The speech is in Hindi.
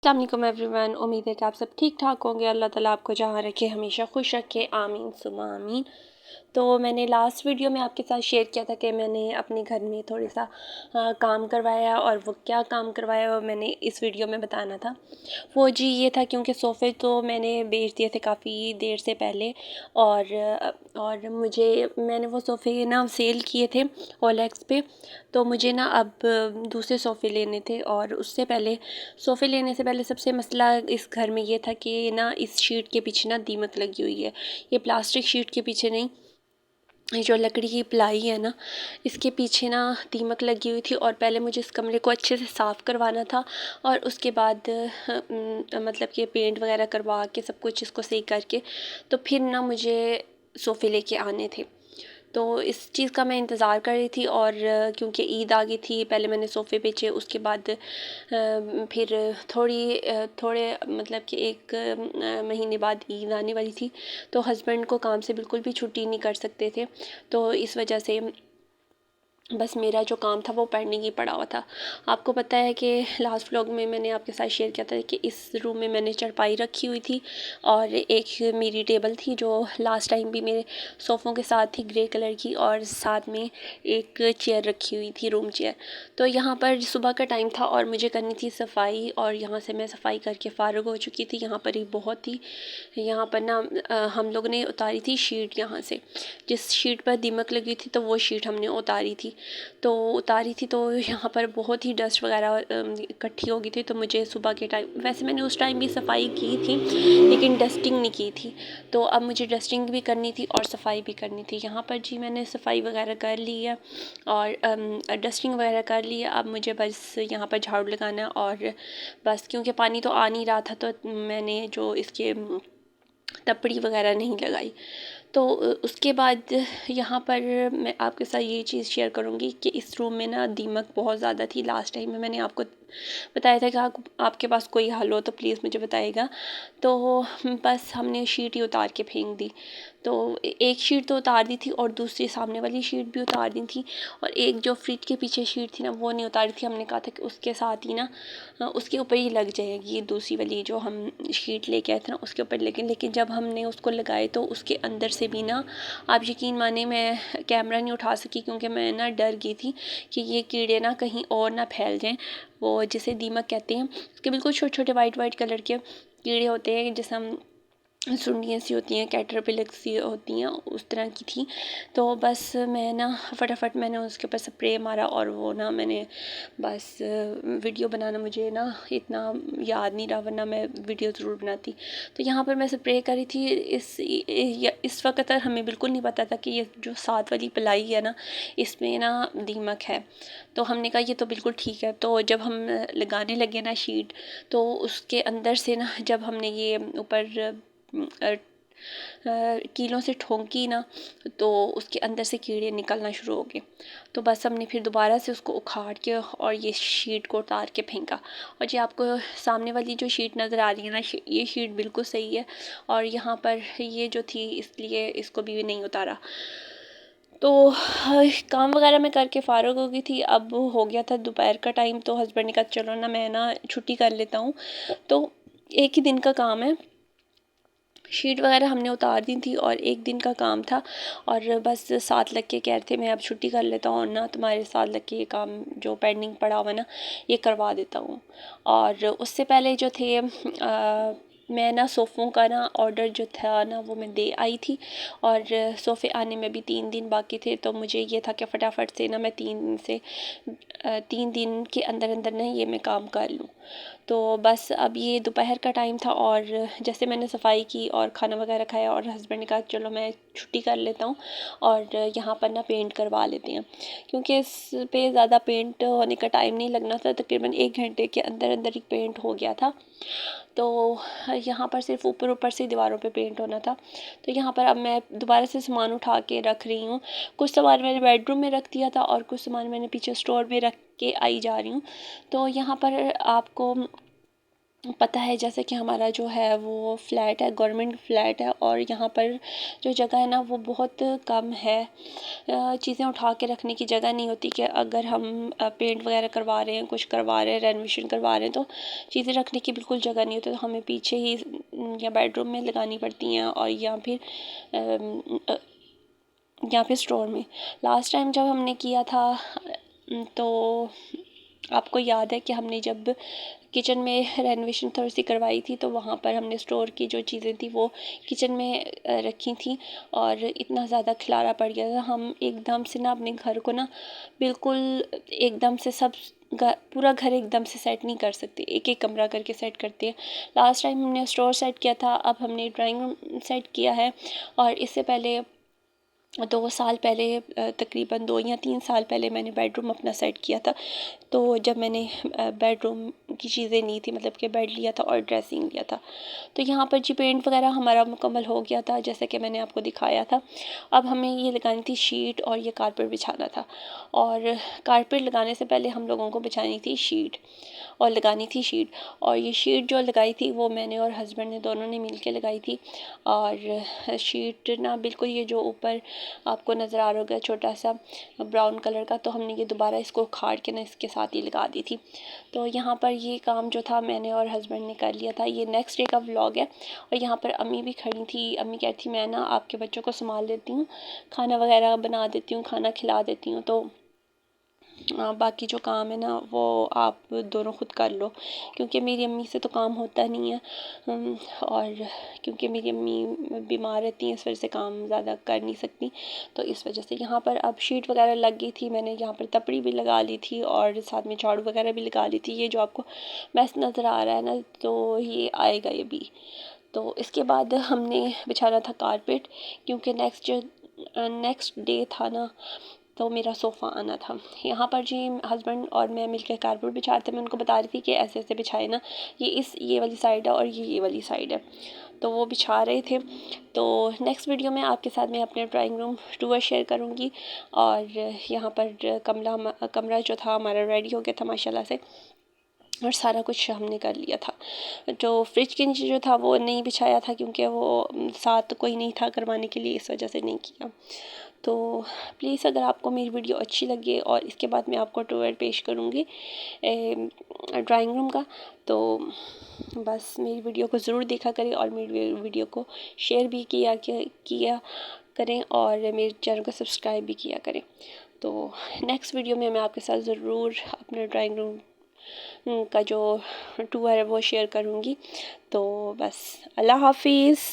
अस्सलाम वालेकुम एवरीवन। उम्मीद है कि आप सब ठीक ठाक होंगे। अल्लाह ताला आपको जहाँ रखे हमेशा खुश रखे, आमीन सुमा आमीन। तो मैंने लास्ट वीडियो में आपके साथ शेयर किया था कि मैंने अपने घर में थोड़ा सा काम करवाया, और वो क्या काम करवाया वो मैंने इस वीडियो में बताना था। वो जी ये था, क्योंकि सोफ़े तो मैंने बेच दिए थे काफ़ी देर से पहले, और मैंने वो सोफ़े ना सेल किए थे OLX पे। तो मुझे ना अब दूसरे सोफ़े लेने थे, और उससे पहले सोफ़े लेने से पहले सबसे मसला इस घर में ये था कि ना इस शीट के पीछे ना दीमक लगी हुई है। ये प्लास्टिक शीट के पीछे नहीं, ये जो लकड़ी की प्लाई है ना, इसके पीछे ना दीमक लगी हुई थी। और पहले मुझे इस कमरे को अच्छे से साफ़ करवाना था, और उसके बाद मतलब कि पेंट वगैरह करवा के सब कुछ इसको सही करके तो फिर ना मुझे सोफ़े लेके आने थे। तो इस चीज़ का मैं इंतज़ार कर रही थी, और क्योंकि ईद आ गई थी, पहले मैंने सोफ़े बेचे, उसके बाद फिर थोड़े मतलब कि एक महीने बाद ईद आने वाली थी। तो हस्बैंड को काम से बिल्कुल भी छुट्टी नहीं कर सकते थे, तो इस वजह से बस मेरा जो काम था वो पेंडिंग ही पड़ा हुआ था। आपको पता है कि लास्ट व्लॉग में मैंने आपके साथ शेयर किया था कि इस रूम में मैंने चारपाई रखी हुई थी, और एक मेरी टेबल थी जो लास्ट टाइम भी मेरे सोफ़ों के साथ थी, ग्रे कलर की, और साथ में एक चेयर रखी हुई थी, रूम चेयर। तो यहाँ पर सुबह का टाइम था और मुझे करनी थी सफाई, और यहाँ से मैं सफाई करके फ़ारिग हो चुकी थी। यहाँ पर ही बहुत ही यहाँ पर ना हम लोग ने उतारी थी शीट यहाँ से, जिस शीट पर दीमक लगी थी तो वो शीट हमने उतारी थी। तो यहाँ पर बहुत ही डस्ट वगैरह इकट्ठी हो गई थी। तो मुझे सुबह के टाइम, वैसे मैंने उस टाइम भी सफाई की थी लेकिन डस्टिंग नहीं की थी, तो अब मुझे डस्टिंग भी करनी थी और सफाई भी करनी थी। यहाँ पर जी मैंने सफाई वगैरह कर ली है और डस्टिंग वगैरह कर ली है। अब मुझे बस यहाँ पर झाड़ू लगाना है, और बस क्योंकि पानी तो आ नहीं रहा था तो मैंने जो इसके टपड़ी वगैरह नहीं लगाई। तो उसके बाद यहाँ पर मैं आपके साथ ये चीज़ शेयर करूँगी कि इस रूम में ना दीमक बहुत ज़्यादा थी। लास्ट टाइम में मैंने आपको बताया था कि आपके पास कोई हल हो तो प्लीज़ मुझे बताइएगा। तो बस हमने शीट ही उतार के फेंक दी। तो एक शीट तो उतार दी थी, और दूसरी सामने वाली शीट भी उतार दी थी, और एक जो फ्रिज के पीछे शीट थी ना वो नहीं उतारी थी। हमने कहा था कि उसके साथ ही ना उसके ऊपर ही लग जाएगी दूसरी वाली जो हम शीट लेके आए थे ना उसके ऊपर। लेकिन जब हमने उसको लगाए तो उसके अंदर से भी ना, आप यकीन माने मैं कैमरा नहीं उठा सकी, क्योंकि मैं ना डर गई थी कि ये कीड़े ना कहीं और ना फैल जाएं। वो जिसे दीमक कहते हैं, उसके बिल्कुल छोटे छोटे वाइट कलर के कीड़े होते हैं, जैसे हम सुंडियाँ सी होती हैं, कैटरपिलर सी होती हैं, उस तरह की थी। तो बस मैं ना फटाफट मैंने उसके ऊपर स्प्रे मारा, और वो ना मैंने बस वीडियो बनाना मुझे ना इतना याद नहीं रहा, वरना मैं वीडियो ज़रूर बनाती। तो यहाँ पर मैं स्प्रे करी थी। इस वक्त हमें बिल्कुल नहीं पता था कि ये जो साथ वाली प्लाई है ना, इसमें ना दीमक है। तो हमने कहा ये तो बिल्कुल ठीक है। तो जब हम लगाने लगे ना शीट, तो उसके अंदर से ना जब हमने ये ऊपर कीलों से ठोंकी ना, तो उसके अंदर से कीड़े निकलना शुरू हो गए। तो बस हमने फिर दोबारा से उसको उखाड़ के और ये शीट को उतार के फेंका। और जी आपको सामने वाली जो शीट नज़र आ रही है ना, ये शीट बिल्कुल सही है, और यहाँ पर ये जो थी इसलिए इसको भी नहीं उतारा। तो काम वगैरह मैं करके फ़ारिग हो गई थी। अब हो गया था दोपहर का टाइम, तो हस्बैंड ने कहा चलो ना मैं ना छुट्टी कर लेता हूँ। तो एक ही दिन का काम है, शीट वगैरह हमने उतार दी थी और एक दिन का काम था। और बस साथ लग के कह रहे थे मैं अब छुट्टी कर लेता हूँ ना, तुम्हारे साथ लग के ये काम जो पेंडिंग पड़ा हुआ ना ये करवा देता हूँ। और उससे पहले जो थे मैं ना सोफ़ों का ना ऑर्डर जो था ना वो मैं दे आई थी, और सोफ़े आने में भी 3 दिन बाकी थे। तो मुझे ये था कि फटाफट से ना मैं 3 दिन के अंदर अंदर ना ये मैं काम कर लूँ। तो बस अब ये दोपहर का टाइम था, और जैसे मैंने सफाई की और खाना वगैरह खाया, और हस्बैंड ने कहा चलो मैं छुट्टी कर लेता हूँ और यहाँ पर ना पेंट करवा लेते हैं, क्योंकि इस पे ज़्यादा पेंट होने का टाइम नहीं लगना था। तकरीबन 1 घंटे के अंदर अंदर ही पेंट हो गया था। तो यहाँ पर सिर्फ ऊपर ऊपर से दीवारों पे पेंट होना था। तो यहाँ पर अब मैं दोबारा से सामान उठा के रख रही हूँ। कुछ सामान मैंने बेडरूम में रख दिया था, और कुछ सामान मैंने पीछे स्टोर में रख के आई जा रही हूँ। तो यहाँ पर आपको पता है जैसे कि हमारा जो है वो फ्लैट है, गवर्नमेंट फ्लैट है, और यहाँ पर जो जगह है ना वो बहुत कम है। चीज़ें उठा के रखने की जगह नहीं होती कि अगर हम पेंट वगैरह करवा रहे हैं, कुछ करवा रहे हैं, रेनोवेशन करवा रहे हैं, तो चीज़ें रखने की बिल्कुल जगह नहीं होती, तो हमें पीछे ही या बेडरूम में लगानी पड़ती हैं, और या फिर स्टोर में। लास्ट टाइम जब हमने किया था तो आपको याद है कि हमने जब किचन में रेनोवेशन थोड़ी सी करवाई थी, तो वहाँ पर हमने स्टोर की जो चीज़ें थी वो किचन में रखी थी, और इतना ज़्यादा खिलारा पड़ गया था। हम एकदम से ना अपने घर को ना बिल्कुल एकदम से सब पूरा घर एकदम से सेट नहीं कर सकते, एक एक कमरा करके सेट करते हैं। लास्ट टाइम हमने स्टोर सेट किया था, अब हमने ड्राइंग रूम सेट किया है, और इससे पहले 2 साल पहले तकरीबन 2 या 3 साल पहले मैंने बेडरूम अपना सेट किया था। तो जब मैंने बेडरूम की चीज़ें ली थी, मतलब कि बेड लिया था और ड्रेसिंग लिया था, तो यहाँ पर जी पेंट वगैरह हमारा मुकम्मल हो गया था, जैसे कि मैंने आपको दिखाया था। अब हमें ये लगानी थी शीट, और ये कारपेट बिछाना था, और कारपेट लगाने से पहले हम लोगों को बिछानी थी शीट और लगानी थी शीट। और ये शीट जो लगाई थी वो मैंने और हस्बैंड ने दोनों ने मिल के लगाई थी। और शीट ना बिल्कुल ये जो ऊपर आपको नज़र आ रहा होगा छोटा सा ब्राउन कलर का, तो हमने ये दोबारा इसको उखाड़ के ना इसके साथ ही लगा दी थी। तो यहाँ पर ये काम जो था मैंने और हस्बैंड ने कर लिया था। ये नेक्स्ट डे का व्लॉग है, और यहाँ पर अम्मी भी खड़ी थी। अम्मी कहती थी मैं ना आपके बच्चों को संभाल देती हूँ, खाना वगैरह बना देती हूँ, खाना खिला देती हूँ, तो बाकी जो काम है ना वो आप दोनों खुद कर लो, क्योंकि मेरी अम्मी से तो काम होता नहीं है। और क्योंकि मेरी अम्मी बीमार रहती हैं, इस वजह से काम ज़्यादा कर नहीं सकती, तो इस वजह से यहाँ पर अब शीट वगैरह लग गई थी। मैंने यहाँ पर तपड़ी भी लगा ली थी, और साथ में झाड़ू वगैरह भी लगा ली थी। ये जो आपको मैस नज़र आ रहा है ना, तो ये आएगा ये भी। तो इसके बाद हमने बिछाना था कारपेट, क्योंकि नेक्स्ट डे था ना, तो मेरा सोफ़ा आना था। यहाँ पर जी हस्बैंड और मैं मिलकर कारपेट बिछा रहे थे। मैं उनको बता रही थी कि ऐसे ऐसे बिछाए ना, ये वाली साइड है और ये वाली साइड है, तो वो बिछा रहे थे। तो नेक्स्ट वीडियो में आपके साथ मैं अपने ड्राइंग रूम टूर शेयर करूँगी। और यहाँ पर कमरा जो था हमारा रेडी हो गया था माशाल्लाह से, और सारा कुछ हमने कर लिया था। जो फ्रिज के नीचे जो था वो नहीं बिछाया था, क्योंकि वो साथ कोई नहीं था करवाने के लिए, इस वजह से नहीं किया। तो प्लीज़ अगर आपको मेरी वीडियो अच्छी लगे, और इसके बाद मैं आपको टूर पेश करूँगी ड्राइंग रूम का, तो बस मेरी वीडियो को ज़रूर देखा करें, और मेरी वीडियो को शेयर भी किया करें, और मेरे चैनल को सब्सक्राइब भी किया करें। तो नेक्स्ट वीडियो में मैं आपके साथ ज़रूर अपने ड्राइंग रूम का जो टूर है वो शेयर करूँगी। तो बस अल्लाह हाफिज़।